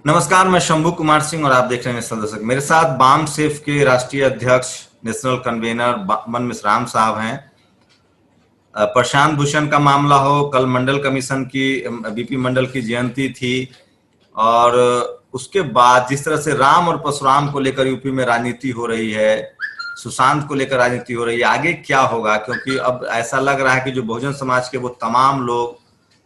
नमस्कार, मैं शंभू कुमार सिंह और आप देख रहे हैं नेशनल दस्तक। मेरे साथ बाम सेफ के राष्ट्रीय अध्यक्ष, नेशनल कन्वेनर मन मिश्राम साहब हैं। प्रशांत भूषण का मामला हो, कल मंडल कमीशन की बीपी मंडल की जयंती थी और उसके बाद जिस तरह से राम और परशुराम को लेकर यूपी में राजनीति हो रही है, सुशांत को लेकर राजनीति हो रही है, आगे क्या होगा? क्योंकि अब ऐसा लग रहा है कि जो बहुजन समाज के वो तमाम लोग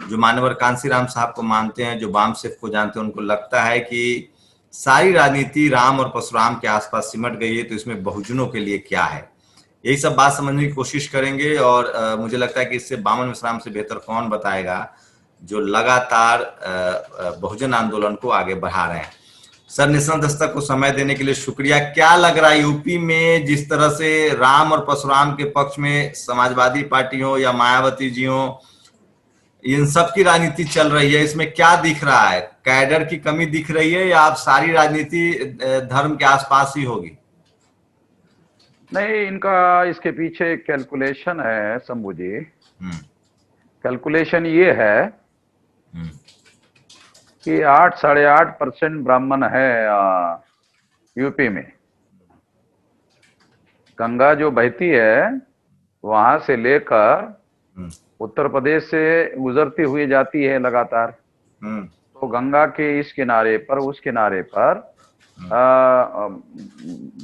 जो मान्यवर कांसीराम साहब को मानते हैं, जो बाम सेफ को जानते हैं, उनको लगता है कि सारी राजनीति राम और परशुराम के आसपास सिमट गई है, तो इसमें बहुजनों के लिए क्या है? यही सब बात समझने की कोशिश करेंगे और मुझे लगता है कि इससे बामन मिश्राम से बेहतर कौन बताएगा, जो लगातार बहुजन आंदोलन को आगे बढ़ा रहे हैं। सर, नेशनल दस्तक को समय देने के लिए शुक्रिया। क्या लग रहा है यूपी में जिस तरह से राम और परशुराम के पक्ष में समाजवादी पार्टी हो या मायावती जी हो, इन सब की राजनीति चल रही है, इसमें क्या दिख रहा है? कैडर की कमी दिख रही है या आप सारी राजनीति धर्म के आसपास ही होगी? नहीं, इनका इसके पीछे एक कैलकुलेशन है शंभू जी। हम्म। कैलकुलेशन ये है हम्म। कि 8-8.5% ब्राह्मण है यूपी में। गंगा जो बहती है वहां से लेकर हम्म। उत्तर प्रदेश से गुजरती हुई जाती है लगातार। हम्म। तो गंगा के इस किनारे पर उस किनारे पर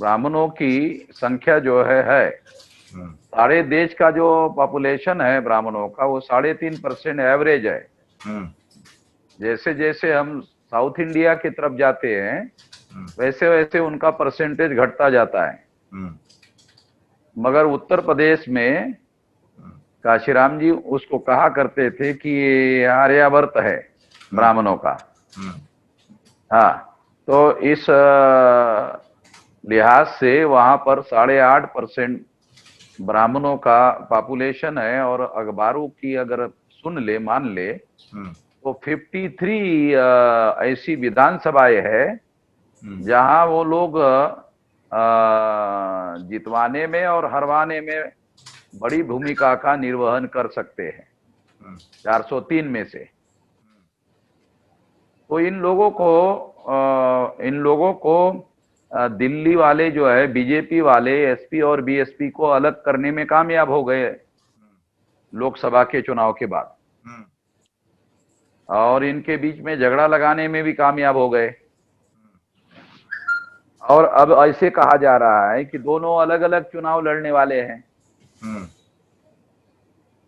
ब्राह्मणों की संख्या जो है। हम्म। सारे देश का जो पॉपुलेशन है ब्राह्मणों का वो 3.5% एवरेज है। हम्म। जैसे जैसे हम साउथ इंडिया की तरफ जाते हैं हम्म। वैसे वैसे उनका परसेंटेज घटता जाता है। हम्म। मगर उत्तर प्रदेश में काशीराम जी उसको कहा करते थे कि ये आर्यावर्त है ब्राह्मणों का। हम्म। हाँ, तो इस लिहाज से वहां पर 8.5% ब्राह्मणों का पॉपुलेशन है। और अखबारों की अगर सुन ले मान ले हम्म। तो 53 ऐसी विधानसभाएं है जहां वो लोग जितवाने में और हरवाने में बड़ी भूमिका का निर्वहन कर सकते हैं 403 में से। तो इन लोगों को दिल्ली वाले जो है बीजेपी वाले एसपी और बीएसपी को अलग करने में कामयाब हो गए लोकसभा के चुनाव के बाद। और इनके बीच में झगड़ा लगाने में भी कामयाब हो गए। और अब ऐसे कहा जा रहा है कि दोनों अलग अलग चुनाव लड़ने वाले हैं।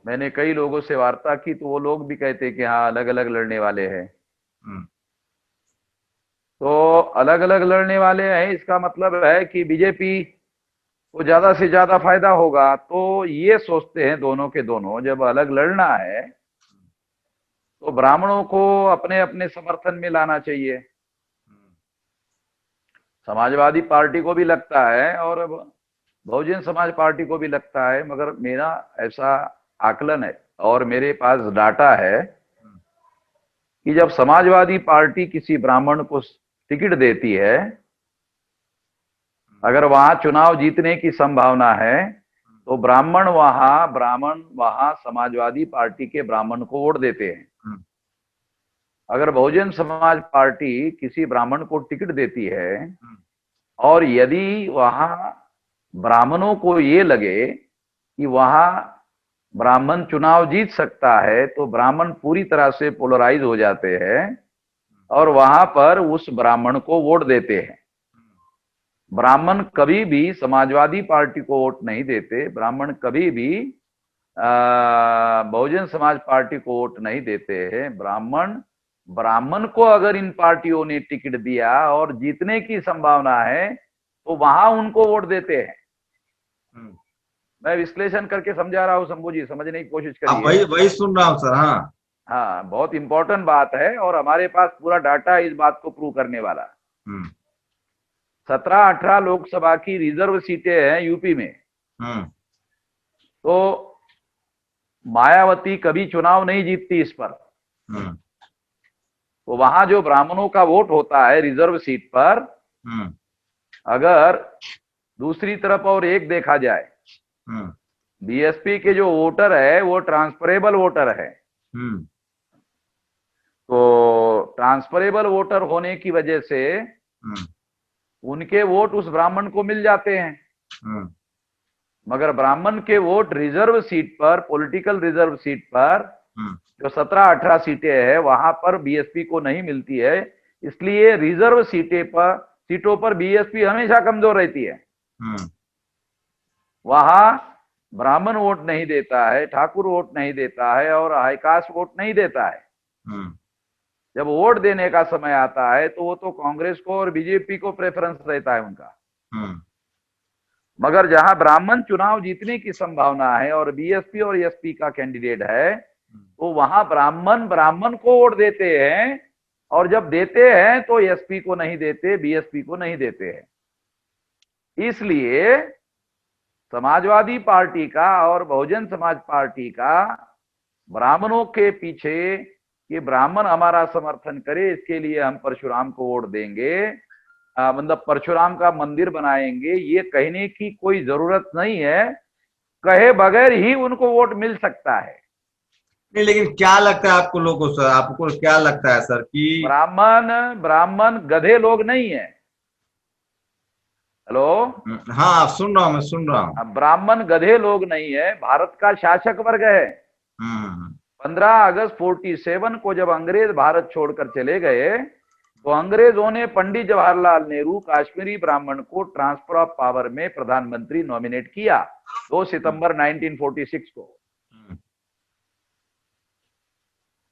मैंने कई लोगों से वार्ता की तो वो लोग भी कहते कि हाँ अलग अलग लड़ने वाले हैं। तो अलग अलग लड़ने वाले हैं इसका मतलब है कि बीजेपी को ज्यादा से ज्यादा फायदा होगा। तो ये सोचते हैं दोनों के दोनों जब अलग लड़ना है तो ब्राह्मणों को अपने अपने समर्थन में लाना चाहिए। समाजवादी पार्टी को भी लगता है और बहुजन समाज पार्टी को भी लगता है। मगर मेरा ऐसा आकलन है और मेरे पास डाटा है कि जब समाजवादी पार्टी किसी ब्राह्मण को टिकट देती है, अगर वहां चुनाव जीतने की संभावना है तो ब्राह्मण वहां समाजवादी पार्टी के ब्राह्मण को वोट देते हैं। अगर बहुजन समाज पार्टी किसी ब्राह्मण को टिकट देती है और यदि वहां ब्राह्मणों को ये लगे कि वहां ब्राह्मण चुनाव जीत सकता है तो ब्राह्मण पूरी तरह से पोलराइज हो जाते हैं और वहां पर उस ब्राह्मण को वोट देते हैं। ब्राह्मण कभी भी समाजवादी पार्टी को वोट नहीं देते, ब्राह्मण कभी भी बहुजन समाज पार्टी को वोट नहीं देते हैं। ब्राह्मण को अगर इन पार्टियों ने टिकट दिया और जीतने की संभावना है तो वहां उनको वोट देते हैं। मैं विश्लेषण करके समझा रहा हूं शंभू जी, समझने की कोशिश अब करिए। वही वही सुन रहा हूँ सर। हाँ। हाँ, बहुत इंपॉर्टेंट बात है और हमारे पास पूरा डाटा है इस बात को प्रूव करने वाला। 17-18 लोकसभा की रिजर्व सीटें हैं यूपी में। तो मायावती कभी चुनाव नहीं जीतती इस पर। तो वहां जो ब्राह्मणों का वोट होता है रिजर्व सीट पर, अगर दूसरी तरफ और एक देखा जाए, बीएसपी के जो वोटर है वो ट्रांसफरेबल वोटर है। तो ट्रांसफरेबल वोटर होने की वजह से उनके वोट उस ब्राह्मण को मिल जाते हैं। मगर ब्राह्मण के वोट रिजर्व सीट पर, पॉलिटिकल रिजर्व सीट पर जो 17-18 सीटें हैं वहां पर बीएसपी को नहीं मिलती है। इसलिए रिजर्व सीटों पर बीएसपी हमेशा कमजोर रहती है। वहां ब्राह्मण वोट नहीं देता है, ठाकुर वोट नहीं देता है और हाईकास्ट वोट नहीं देता है। जब वोट देने का समय आता है तो वो तो कांग्रेस को और बीजेपी को प्रेफरेंस रहता है उनका। मगर जहां ब्राह्मण चुनाव जीतने की संभावना है और बीएसपी और एसपी का कैंडिडेट है, तो वहां ब्राह्मण को वोट देते हैं, और जब देते हैं तो एसपी को नहीं देते, बीएसपी को नहीं देते हैं। इसलिए समाजवादी पार्टी का और बहुजन समाज पार्टी का ब्राह्मणों के पीछे कि ब्राह्मण हमारा समर्थन करे, इसके लिए हम परशुराम को वोट देंगे, मतलब परशुराम का मंदिर बनाएंगे, ये कहने की कोई जरूरत नहीं है। कहे बगैर ही उनको वोट मिल सकता है। नहीं, लेकिन क्या लगता है आपको लोगों को सर, आपको क्या लगता है सर कि ब्राह्मण गधे लोग नहीं है। हेलो, हाँ सुन रहा हूँ, मैं सुन रहा हूँ। ब्राह्मण गधे लोग नहीं है, भारत का शासक वर्ग है। 15 अगस्त 47 को जब अंग्रेज भारत छोड़कर चले गए तो अंग्रेजों ने पंडित जवाहरलाल नेहरू काश्मीरी ब्राह्मण को ट्रांसफर ऑफ पावर में प्रधानमंत्री नॉमिनेट किया 2 सितंबर 1946 को।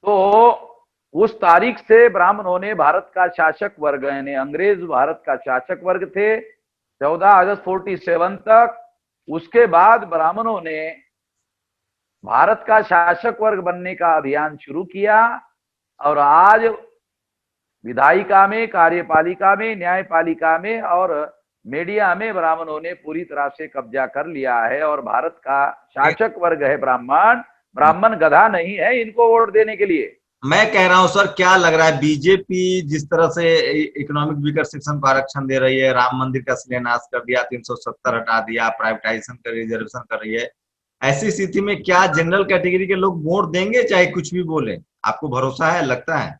तो उस तारीख से ब्राह्मणों ने भारत का शासक वर्ग, यानी अंग्रेज भारत का शासक वर्ग थे 14 अगस्त 47 तक। उसके बाद ब्राह्मणों ने भारत का शासक वर्ग बनने का अभियान शुरू किया और आज विधायिका में, कार्यपालिका में, न्यायपालिका में और मीडिया में ब्राह्मणों ने पूरी तरह से कब्जा कर लिया है। और भारत का शासक वर्ग है ब्राह्मण गधा नहीं है इनको वोट देने के लिए। मैं कह रहा हूं सर, क्या लग रहा है बीजेपी जिस तरह से इकोनॉमिक वीकर सेक्शन को आरक्षण दे रही है, राम मंदिर का शिलान्यास कर दिया, 370 हटा दिया, प्राइवेटाइजेशन कर, रिजर्वेशन कर रही है, ऐसी स्थिति में क्या जनरल कैटेगरी के लोग वोट देंगे चाहे कुछ भी बोले? आपको भरोसा है, लगता है?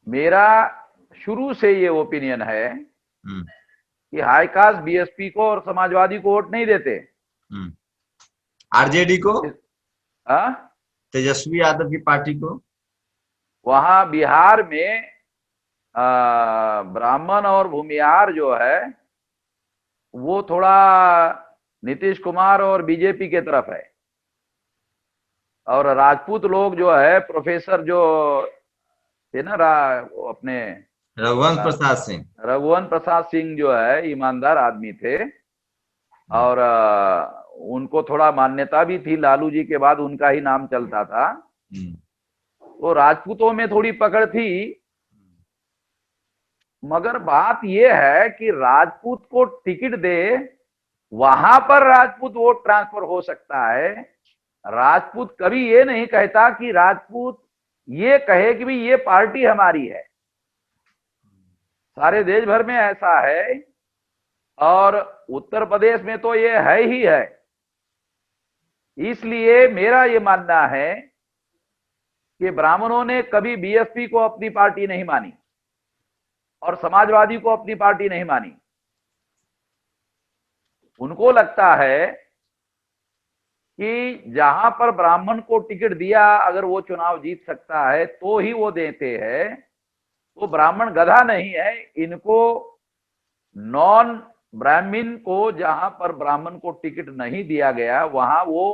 मेरा शुरू से ये ओपिनियन है कि हाई कास्ट बीएसपी को और समाजवादी को वोट नहीं देते। आरजेडी को, तेजस्वी यादव की पार्टी को, वहां बिहार में ब्राह्मण और भूमिहार जो है वो थोड़ा नीतीश कुमार और बीजेपी के तरफ है, और राजपूत लोग जो है प्रोफेसर जो थे ना अपने रघुवंश प्रसाद सिंह जो है ईमानदार आदमी थे और उनको थोड़ा मान्यता भी थी, लालू जी के बाद उनका ही नाम चलता था। तो राजपूतों में थोड़ी पकड़ थी। मगर बात यह है कि राजपूत को टिकट दे, वहां पर राजपूत वोट ट्रांसफर हो सकता है। राजपूत कभी ये नहीं कहता कि राजपूत ये कहे कि भाई ये पार्टी हमारी है। सारे देश भर में ऐसा है और उत्तर प्रदेश में तो ये है ही है। इसलिए मेरा ये मानना है कि ब्राह्मणों ने कभी बीएसपी को अपनी पार्टी नहीं मानी और समाजवादी को अपनी पार्टी नहीं मानी। उनको लगता है कि जहां पर ब्राह्मण को टिकट दिया, अगर वो चुनाव जीत सकता है तो ही वो देते हैं। तो ब्राह्मण गधा नहीं है। इनको नॉन ब्राह्मण को जहां पर ब्राह्मण को टिकट नहीं दिया गया वहां वो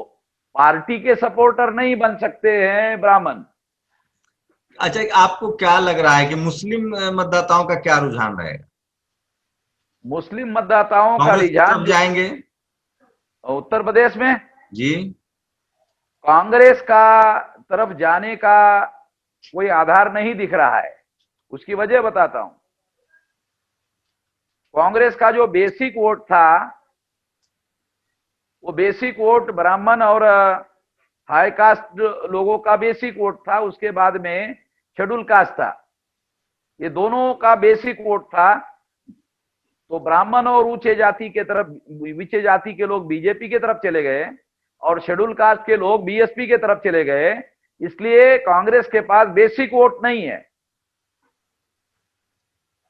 पार्टी के सपोर्टर नहीं बन सकते हैं ब्राह्मण। अच्छा, आपको क्या लग रहा है कि मुस्लिम मतदाताओं का क्या रुझान रहेगा? मुस्लिम मतदाताओं का रुझान जाएंगे उत्तर प्रदेश में जी कांग्रेस का तरफ जाने का कोई आधार नहीं दिख रहा है। उसकी वजह बताता हूं। कांग्रेस का जो बेसिक वोट था वो बेसिक वोट ब्राह्मण और हाई कास्ट लोगों का बेसिक वोट था। उसके बाद में शेड्यूल कास्ट था। ये दोनों का बेसिक वोट था। तो ब्राह्मण और ऊंचे जाति के तरफ, नीचे जाति के लोग बीजेपी के तरफ चले गए और शेड्यूल कास्ट के लोग बीएसपी के तरफ चले गए। इसलिए कांग्रेस के पास बेसिक वोट नहीं है,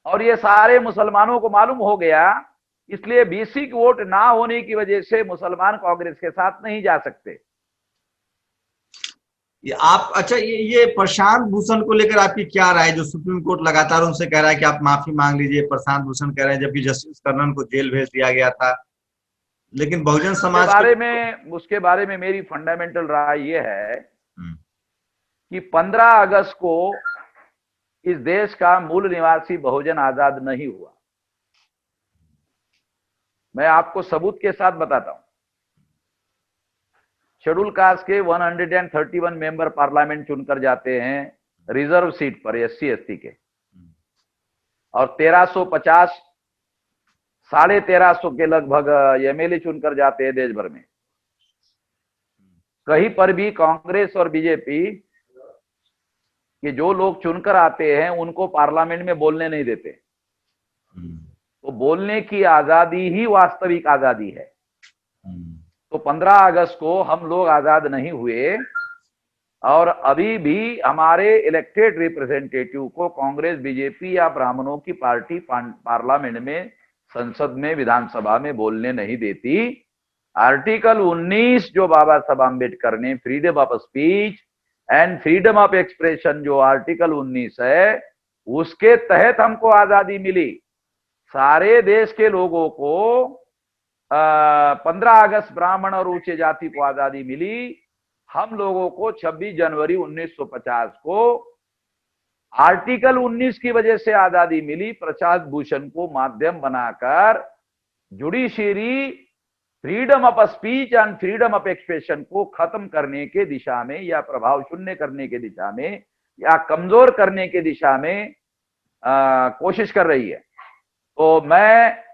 और ये सारे मुसलमानों को मालूम हो गया। इसलिए बेसिक वोट ना होने की वजह से मुसलमान कांग्रेस के साथ नहीं जा सकते। आप अच्छा, ये प्रशांत भूषण को लेकर आपकी क्या राय, जो सुप्रीम कोर्ट लगातार उनसे कह रहा है कि आप माफी मांग लीजिए, प्रशांत भूषण कह रहे हैं, जबकि जस्टिस कर्नन को जेल भेज दिया गया था, लेकिन बहुजन समाज उसके बारे में मेरी फंडामेंटल राय ये है हम्म, कि 15 अगस्त को इस देश का मूल निवासी बहुजन आजाद नहीं हुआ। मैं आपको सबूत के साथ बताता हूं। शेड्यूल कास्ट के 131 मेंबर पार्लियामेंट चुनकर जाते हैं रिजर्व सीट पर SC ST के, और 1350 1350 के लगभग MLA चुनकर जाते हैं देश भर में। कहीं पर भी कांग्रेस और बीजेपी के जो लोग चुनकर आते हैं उनको पार्लियामेंट में बोलने नहीं देते। तो बोलने की आजादी ही वास्तविक आजादी है। तो 15 अगस्त को हम लोग आजाद नहीं हुए, और अभी भी हमारे इलेक्टेड रिप्रेजेंटेटिव को कांग्रेस, बीजेपी या ब्राह्मणों की पार्टी पार्लियामेंट में, संसद में, विधानसभा में बोलने नहीं देती। आर्टिकल 19 जो बाबा साहब आम्बेडकर ने freedom of speech and freedom of expression, जो आर्टिकल 19 है, उसके तहत हमको आजादी मिली। सारे देश के लोगों को 15 अगस्त ब्राह्मण और ऊंचे जाति को आजादी मिली। हम लोगों को 26 जनवरी 1950 को आर्टिकल 19 की वजह से आजादी मिली। प्रशांत भूषण को माध्यम बनाकर judiciary freedom of speech and freedom of expression को खत्म करने के दिशा में, या प्रभाव शून्य करने के दिशा में, या कमजोर करने के दिशा में कोशिश कर रही है। तो मैं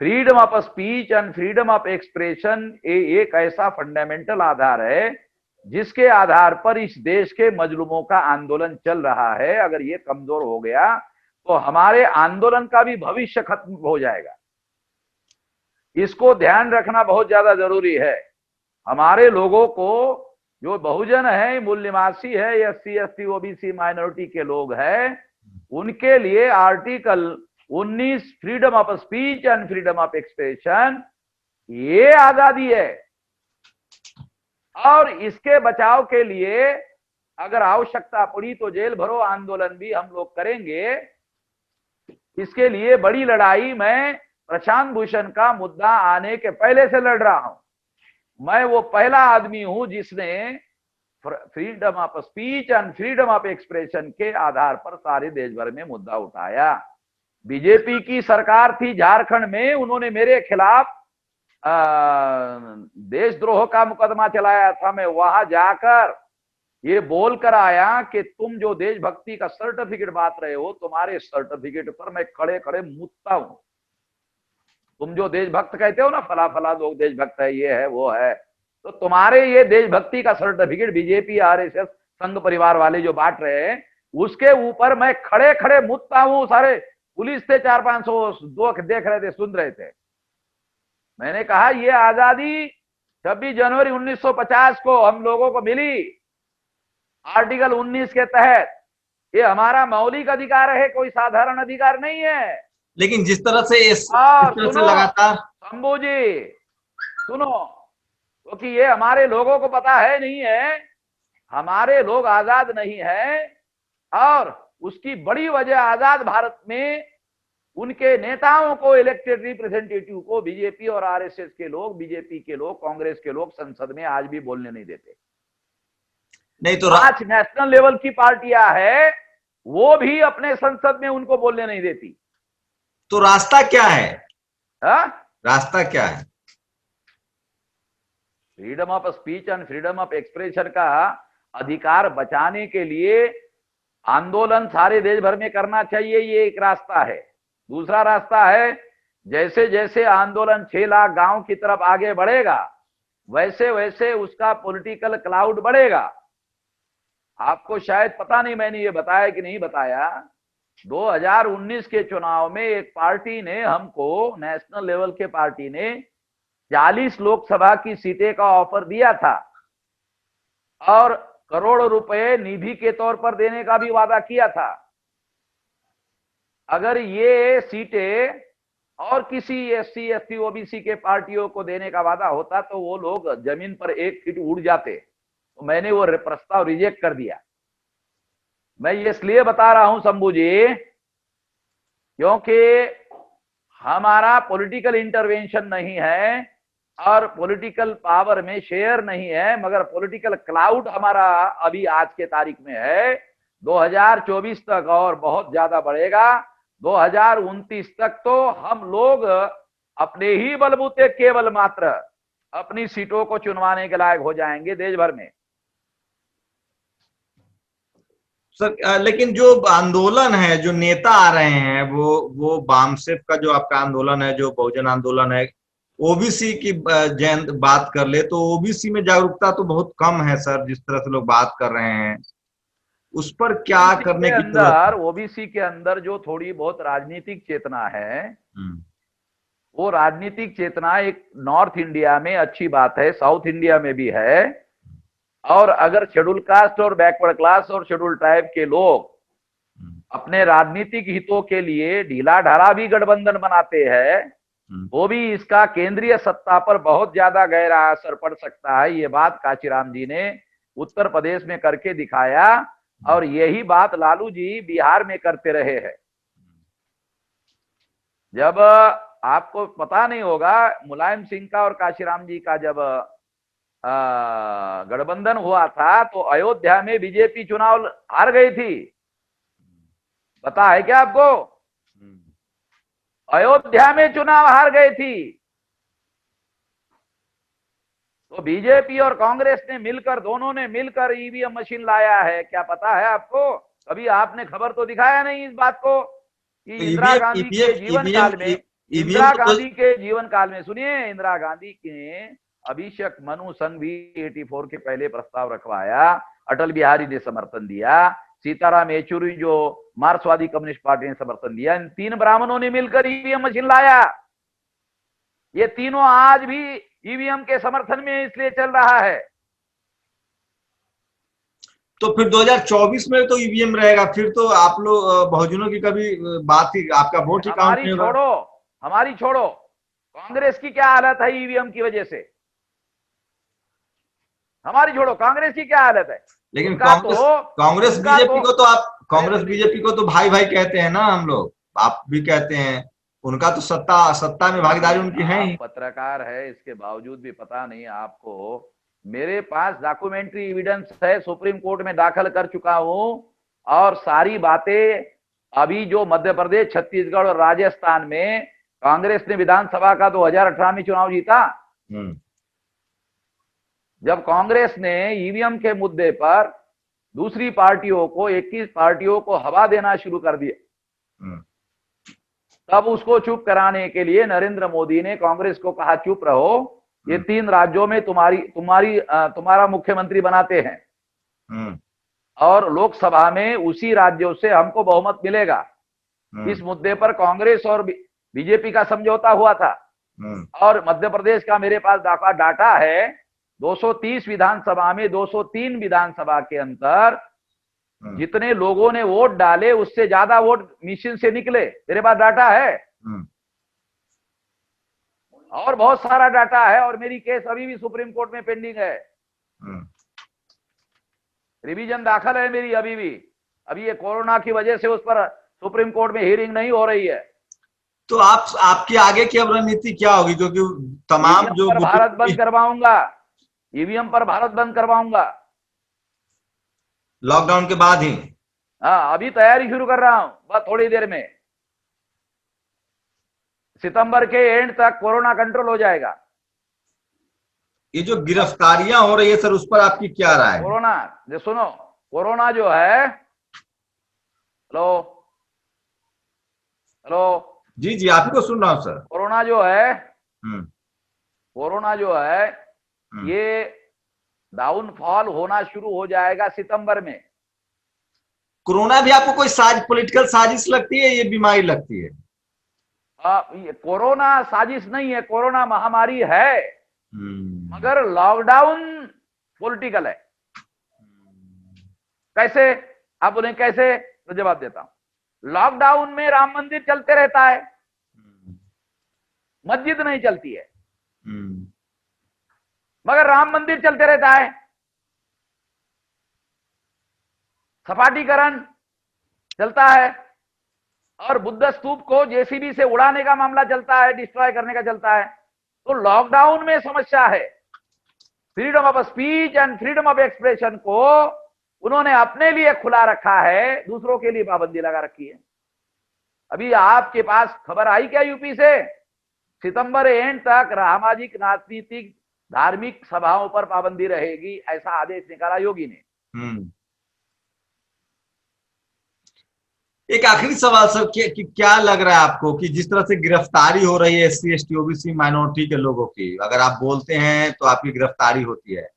freedom of speech and freedom of expression एक ऐसा फंडामेंटल आधार है जिसके आधार पर इस देश के मजलूमों का आंदोलन चल रहा है। अगर ये कमजोर हो गया तो हमारे आंदोलन का भी भविष्य खत्म हो जाएगा। इसको ध्यान रखना बहुत ज्यादा जरूरी है। हमारे लोगों को, जो बहुजन है, मूल निवासी है, SC ST OBC माइनॉरिटी के लोग हैं, उनके लिए article 19 freedom of speech and freedom of expression ये आजादी है। और इसके बचाव के लिए अगर आवश्यकता पड़ी तो जेल भरो आंदोलन भी हम लोग करेंगे। इसके लिए बड़ी लड़ाई मैं प्रशांत भूषण का मुद्दा आने के पहले से लड़ रहा हूं। मैं वो पहला आदमी हूं जिसने freedom of speech and freedom of expression के आधार पर सारे देश भर में मुद्दा उठाया। बीजेपी की सरकार थी झारखंड में, उन्होंने मेरे खिलाफ देशद्रोह का मुकदमा चलाया था। मैं वहां जाकर ये बोलकर आया कि तुम जो देशभक्ति का सर्टिफिकेट बांट रहे हो, तुम्हारे सर्टिफिकेट पर मैं खड़े खड़े मुतता हूं। तुम जो देशभक्त कहते हो ना, फला फला लोग देशभक्त है, ये है वो है, तो तुम्हारे ये देशभक्ति का सर्टिफिकेट बीजेपी RSS संघ परिवार वाले जो बांट रहे हैं, उसके ऊपर मैं खड़े खड़े मुतता हूं। सारे पुलिस थे 400-500 लोग देख रहे थे, सुन रहे थे। मैंने कहा ये आजादी 26 जनवरी 1950 को हम लोगों को मिली आर्टिकल 19 के तहत। ये हमारा मौलिक अधिकार है, कोई साधारण अधिकार नहीं है। लेकिन जिस तरह से सुनो लगातार, शंभू जी सुनो, क्योंकि ये हमारे लोगों को पता है नहीं है, हमारे लोग आजाद नहीं है। और उसकी बड़ी वजह आजाद भारत में उनके नेताओं को, इलेक्टेड रिप्रेजेंटेटिव को बीजेपी और RSS के लोग, बीजेपी के लोग, कांग्रेस के लोग संसद में आज भी बोलने नहीं देते। नहीं तो 5 नेशनल लेवल की पार्टियां है, वो भी अपने संसद में उनको बोलने नहीं देती। तो रास्ता क्या है? हा? रास्ता क्या है? Freedom of speech and freedom of expression का अधिकार बचाने के लिए आंदोलन सारे देश भर में करना चाहिए, ये एक रास्ता है। दूसरा रास्ता है, जैसे जैसे आंदोलन 6 लाख गांव की तरफ आगे बढ़ेगा, वैसे वैसे उसका पॉलिटिकल क्लाउड बढ़ेगा। आपको शायद पता नहीं मैंने ये बताया कि नहीं बताया, 2019 के चुनाव में एक पार्टी ने हमको, नेशनल लेवल के पार्टी ने 40 लोकसभा की सीटें का ऑफर दिया था, और करोड़ रुपए निधि के तौर पर देने का भी वादा किया था। अगर ये सीटें और किसी एससी एसटी ओबीसी के पार्टियों को देने का वादा होता तो वो लोग जमीन पर 1 फीट उड़ जाते। तो मैंने वो प्रस्ताव रिजेक्ट कर दिया। मैं ये इसलिए बता रहा हूं शंभू जी, क्योंकि हमारा पॉलिटिकल इंटरवेंशन नहीं है और पॉलिटिकल पावर में शेयर नहीं है, मगर पॉलिटिकल क्लाउड हमारा अभी आज के तारीख में है। 2024 तक और बहुत ज्यादा बढ़ेगा। 2029 तक तो हम लोग अपने ही बलबूते केवल मात्र अपनी सीटों को चुनवाने के लायक हो जाएंगे देश भर में। सर लेकिन जो आंदोलन है, जो नेता आ रहे हैं, वो बामसेफ का जो आपका आंदोलन है, जो बहुजन आंदोलन है, ओबीसी की बात कर ले तो ओबीसी में जागरूकता तो बहुत कम है सर, जिस तरह से लोग बात कर रहे हैं उस पर क्या करने की जरूरत है? ओबीसी के अंदर जो थोड़ी बहुत राजनीतिक चेतना है, वो राजनीतिक चेतना एक नॉर्थ इंडिया में अच्छी बात है, साउथ इंडिया में भी है। और अगर शेड्यूल कास्ट और बैकवर्ड क्लास और शेड्यूल ट्राइब के लोग अपने राजनीतिक हितों के लिए ढीला ढाला भी गठबंधन बनाते हैं, वो भी इसका केंद्रीय सत्ता पर बहुत ज्यादा गहरा असर पड़ सकता है। ये बात कांचीराम जी ने उत्तर प्रदेश में करके दिखाया और यही बात लालू जी बिहार में करते रहे हैं। जब आपको पता नहीं होगा, मुलायम सिंह का और कांचीराम जी का जब गठबंधन हुआ था तो अयोध्या में बीजेपी चुनाव हार गई थी। पता है क्या आपको? अयोध्या में चुनाव हार गई थी। तो बीजेपी और कांग्रेस ने मिलकर, दोनों ने मिलकर ईवीएम मशीन लाया है। क्या पता है आपको? कभी आपने खबर तो दिखाया नहीं इस बात को कि इंदिरा गांधी के जीवन काल में, इंदिरा गांधी के जीवन काल में, सुनिए, इंदिरा गांधी के अभिषेक मनु संघ भी 84 के पहले प्रस्ताव रखवाया, अटल बिहारी ने समर्थन दिया, सीताराम येचुरी जो मार्क्सवादी कम्युनिस्ट पार्टी ने समर्थन दिया। इन 3 ब्राह्मणों ने मिलकर ईवीएम मशीन लाया। ये तीनों आज भी ईवीएम के समर्थन में इसलिए चल रहा है। तो फिर 2024 में तो ईवीएम रहेगा, फिर तो आप लोग बहुजनों की कभी बात ही, आपका वोट ही काउंट नहीं होगा। हमारी छोड़ो, कांग्रेस की क्या हालत है ईवीएम की वजह से? हमारी छोड़ो, कांग्रेस की क्या हालत है? लेकिन कांग्रेस बीजेपी को तो आप, कांग्रेस बीजेपी को तो भाई भाई कहते हैं ना हम लोग, आप भी कहते हैं। उनका तो सत्ता में भागीदारी उनकी है ही। पत्रकार है, इसके बावजूद भी पता नहीं आपको। मेरे पास डॉक्यूमेंट्री एविडेंस है, सुप्रीम कोर्ट में दाखिल कर चुका हूं। और सारी बातें, अभी जो मध्य प्रदेश, छत्तीसगढ़ और राजस्थान में कांग्रेस ने विधानसभा का 2018 में चुनाव जीता, जब कांग्रेस ने ईवीएम के मुद्दे पर दूसरी पार्टियों को, 21 पार्टियों को हवा देना शुरू कर दिया, तब उसको चुप कराने के लिए नरेंद्र मोदी ने कांग्रेस को कहा, चुप रहो, ये 3 राज्यों में तुम्हारा मुख्यमंत्री बनाते हैं और लोकसभा में उसी राज्यों से हमको बहुमत मिलेगा। इस मुद्दे पर कांग्रेस और बीजेपी का समझौता हुआ था। और मध्य प्रदेश का मेरे पास डाटा है, 230 विधानसभा में 203 विधानसभा के अंतर जितने लोगों ने वोट डाले उससे ज्यादा वोट मशीन से निकले। मेरे पास डाटा है और बहुत सारा डाटा है। और मेरी केस अभी भी सुप्रीम कोर्ट में पेंडिंग है, रिवीजन दाखिल है मेरी अभी भी। अभी ये कोरोना की वजह से उस पर सुप्रीम कोर्ट में हियरिंग नहीं हो रही है। तो आपकी आगे की रणनीति क्या होगी? क्योंकि तमाम जो भारत बंद करवाऊंगा, ईवीएम पर भारत बंद करवाऊंगा लॉकडाउन के बाद ही। हाँ, अभी तैयारी शुरू कर रहा हूं, बस थोड़ी देर में, सितंबर के एंड तक कोरोना कंट्रोल हो जाएगा। ये जो गिरफ्तारियां हो रही है सर, उस पर आपकी क्या राय है? कोरोना जो, सुनो, कोरोना जो है, हेलो हेलो, जी आपको सुन रहा हूं सर। कोरोना जो है ये डाउनफॉल होना शुरू हो जाएगा सितंबर में। कोरोना भी आपको कोई पॉलिटिकल साजिश लगती है, ये बीमारी लगती है? कोरोना साजिश नहीं है, कोरोना महामारी है, मगर लॉकडाउन पॉलिटिकल है। कैसे? आप बोले कैसे, तो जवाब देता हूं। लॉकडाउन में राम मंदिर चलते रहता है, मस्जिद नहीं चलती है, मगर राम मंदिर चलते रहता है। सपाटीकरण चलता है, और बुद्ध स्तूप को जेसीबी से उड़ाने का मामला चलता है, डिस्ट्रॉय करने का चलता है। तो लॉकडाउन में समस्या है। Freedom of speech and freedom of expression को उन्होंने अपने लिए खुला रखा है, दूसरों के लिए पाबंदी लगा रखी है। अभी आपके पास खबर आई क्या यूपी से? सितंबर एंड तक सामाजिक, राजनीतिक, धार्मिक सभाओं पर पाबंदी रहेगी, ऐसा आदेश निकाला योगी ने। एक आखिरी सवाल सर, क्या लग रहा है आपको कि जिस तरह से गिरफ्तारी हो रही है एससी एसटी ओबीसी माइनॉरिटी के लोगों की, अगर आप बोलते हैं तो आपकी गिरफ्तारी होती है,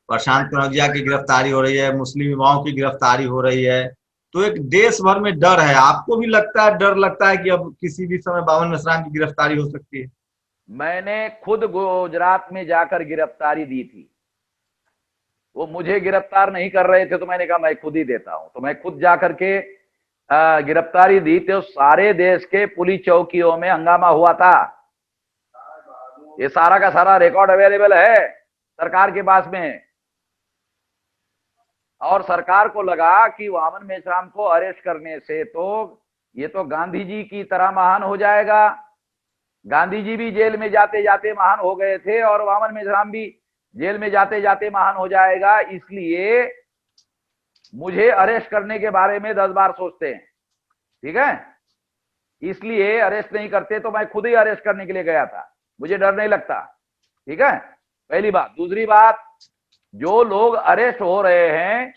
प्रशांत कनौजिया की गिरफ्तारी हो रही है, मुस्लिम युवाओं की गिरफ्तारी हो रही है, तो एक देश भर में डर है। आपको भी लगता है, डर लगता है कि अब किसी भी समय बावन मिश्राम की गिरफ्तारी हो सकती है? मैंने खुद गुजरात में जाकर गिरफ्तारी दी थी। वो मुझे गिरफ्तार नहीं कर रहे थे, तो मैंने कहा मैं खुद ही देता हूं। तो मैं खुद जाकर के गिरफ्तारी दी, तो सारे देश के पुलिस चौकियों में हंगामा हुआ था। ये सारा का सारा रिकॉर्ड अवेलेबल है सरकार के पास में। और सरकार को लगा कि वामन मेश्राम को अरेस्ट करने से तो ये तो गांधी जी की तरह महान हो जाएगा। गांधी जी भी जेल में जाते जाते महान हो गए थे, और वामन मेश्राम भी जेल में जाते जाते महान हो जाएगा, इसलिए मुझे अरेस्ट करने के बारे में 10 बार सोचते हैं। ठीक है, इसलिए अरेस्ट नहीं करते, तो मैं खुद ही अरेस्ट करने के लिए गया था, मुझे डर नहीं लगता। ठीक है, पहली बात। दूसरी बात, जो लोग अरेस्ट हो रहे हैं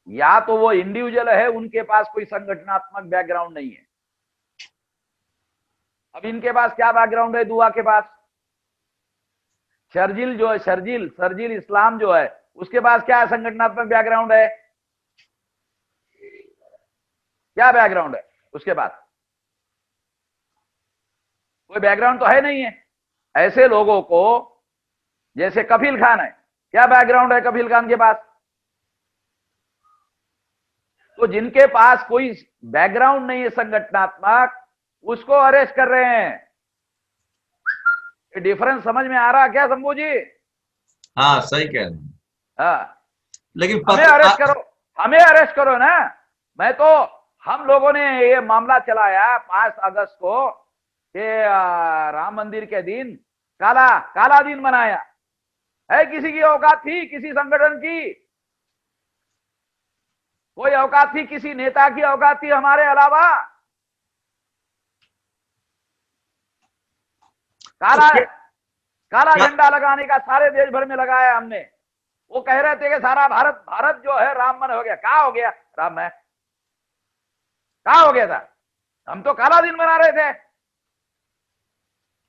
या तो वो इंडिविजुअल है, उनके पास कोई संगठनात्मक बैकग्राउंड नहीं है। अब इनके पास क्या बैकग्राउंड है? दुआ के पास शर्जिल जो है, शर्जिल इस्लाम जो है, उसके पास क्या संगठनात्मक बैकग्राउंड है? क्या बैकग्राउंड है उसके पास? कोई बैकग्राउंड तो है नहीं है। ऐसे लोगों को, जैसे कफील खान है, क्या बैकग्राउंड है कफील खान के पास? तो जिनके पास कोई बैकग्राउंड नहीं है संगठनात्मक, उसको अरेस्ट कर रहे हैं। डिफरेंस समझ में आ रहा क्या शंभू जी? हाँ, सही कह रहे हैं। हाँ, लेकिन हमें अरेस्ट करो, हमें अरेस्ट करो ना। मैं तो, हम लोगों ने ये मामला चलाया 5 अगस्त को कि राम मंदिर के दिन काला काला दिन मनाया है। किसी की औकात थी, किसी संगठन की कोई औकात थी, किसी नेता की औकात थी हमारे अलावा? काला काला झंडा लगाने का सारे देश भर में लगाया हमने। वो कह रहे थे कि सारा भारत जो है राममय हो गया। कहा हो गया राममय? कहा हो गया था? हम तो काला दिन मना रहे थे।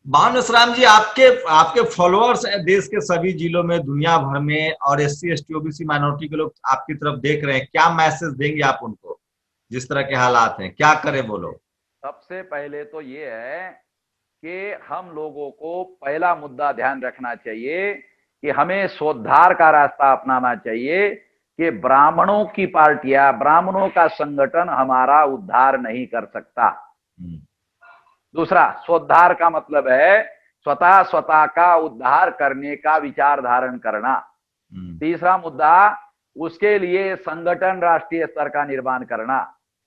बावन मिश्राम जी, आपके फॉलोअर्स देश के सभी जिलों में, दुनिया भर में, और एससी एसटी ओबीसी माइनॉरिटी के लोग आपकी तरफ देख रहे हैं। क्या मैसेज देंगे आप उनको, जिस तरह के हालात हैं, क्या करें वो लोग? सबसे पहले तो ये है कि हम लोगों को पहला मुद्दा ध्यान रखना चाहिए कि हमें स्वोद्धार का रास्ता अपनाना चाहिए, कि ब्राह्मणों की पार्टियां, ब्राह्मणों का संगठन हमारा उद्धार नहीं कर सकता। दूसरा, स्वोद्धार का मतलब है स्वतः का उद्धार करने का विचार धारण करना। तीसरा मुद्दा, उसके लिए संगठन राष्ट्रीय स्तर का निर्माण करना,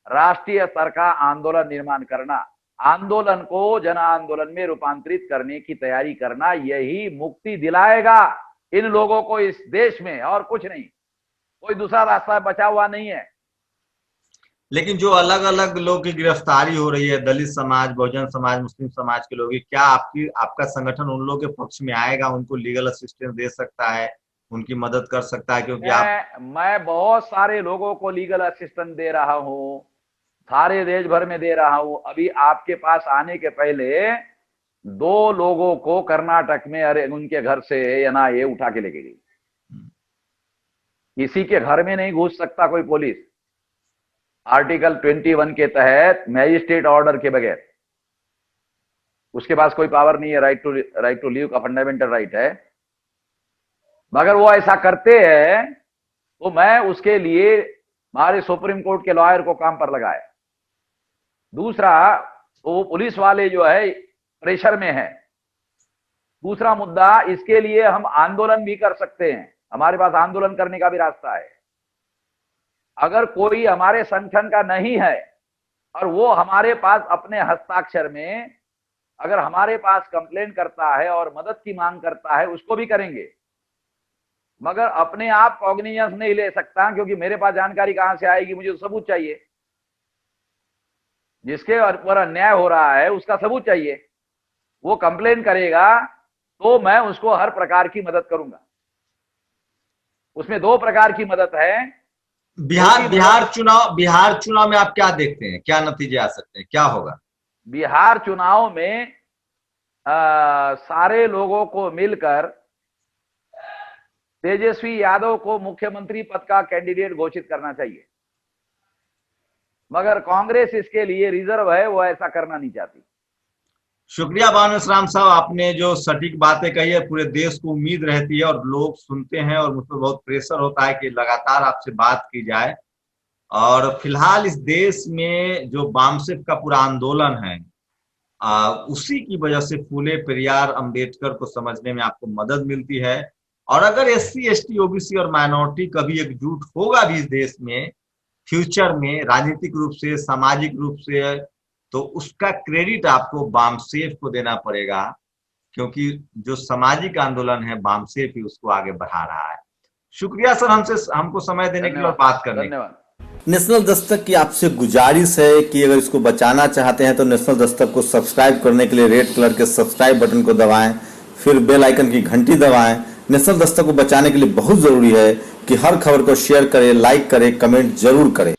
राष्ट्रीय स्तर का आंदोलन निर्माण करना, आंदोलन को जन आंदोलन में रूपांतरित करने की तैयारी करना। यही मुक्ति दिलाएगा इन लोगों को इस देश में, और कुछ नहीं। कोई दूसरा रास्ता बचा हुआ नहीं है। लेकिन जो अलग अलग लोग की गिरफ्तारी हो रही है, दलित समाज, बहुजन समाज, मुस्लिम समाज के लोग, क्या आपका संगठन उन लोगों के पक्ष में आएगा, उनको लीगल असिस्टेंस दे सकता है, उनकी मदद कर सकता है? क्योंकि मैं बहुत सारे लोगों को लीगल असिस्टेंस दे रहा हूं, सारे देश भर में दे रहा हूं। अभी आपके पास आने के पहले 2 लोगों को कर्नाटक में, अरे उनके घर से एनआईए उठा के लेके गई। किसी के घर में नहीं घुस सकता कोई पुलिस, आर्टिकल 21 के तहत मैजिस्ट्रेट ऑर्डर के बगैर। उसके पास कोई पावर नहीं है। राइट टू लीव का फंडामेंटल राइट है। मगर वो ऐसा करते हैं तो मैं उसके लिए हमारे सुप्रीम कोर्ट के लॉयर को काम पर लगाया। दूसरा, वो पुलिस वाले जो है प्रेशर में है। दूसरा मुद्दा, इसके लिए हम आंदोलन भी कर सकते हैं, हमारे पास आंदोलन करने का भी रास्ता है। अगर कोई हमारे संगठन का नहीं है और वो हमारे पास अपने हस्ताक्षर में अगर हमारे पास कंप्लेंट करता है और मदद की मांग करता है, उसको भी करेंगे, मगर अपने आप कॉग्निजेंस नहीं ले सकता, क्योंकि मेरे पास जानकारी कहां से आएगी? मुझे तो सबूत चाहिए। जिसके ऊपर अन्याय हो रहा है उसका सबूत चाहिए। वो कंप्लेन करेगा तो मैं उसको हर प्रकार की मदद करूंगा। उसमें दो प्रकार की मदद है। बिहार चुनाव में आप क्या देखते हैं, क्या नतीजे आ सकते हैं, क्या होगा? बिहार चुनाव में सारे लोगों को मिलकर तेजस्वी यादव को मुख्यमंत्री पद का कैंडिडेट घोषित करना चाहिए, मगर कांग्रेस इसके लिए रिजर्व है, वो ऐसा करना नहीं चाहती। शुक्रिया बान मिश्राम साहब, आपने जो सटीक बातें कही है, पूरे देश को उम्मीद रहती है और लोग सुनते हैं और मुझ पर बहुत प्रेशर होता है कि लगातार आपसे बात की जाए। और फिलहाल इस देश में जो बामसेफ का पूरा आंदोलन है, उसी की वजह से फूले पेरियार अंबेडकर को समझने में आपको मदद मिलती है। और अगर SC ST OBC और माइनॉरिटी कभी एकजुट होगा भी इस देश में फ्यूचर में, राजनीतिक रूप से, सामाजिक रूप से, तो उसका क्रेडिट आपको बामसेफ को देना पड़ेगा, क्योंकि जो सामाजिक आंदोलन है बामसेफ ही उसको आगे बढ़ा रहा है। शुक्रिया सर, हमको समय देने के लिए और बात करने के लिए। नेशनल दस्तक की आपसे गुजारिश है कि अगर इसको बचाना चाहते हैं तो नेशनल दस्तक को सब्सक्राइब करने के लिए रेड कलर के सब्सक्राइब बटन को दबाएं, फिर बेल आइकन की घंटी दबाएं। नेशनल दस्तक को बचाने के लिए बहुत जरूरी है कि हर खबर को शेयर करें, लाइक करें, कमेंट जरूर करें।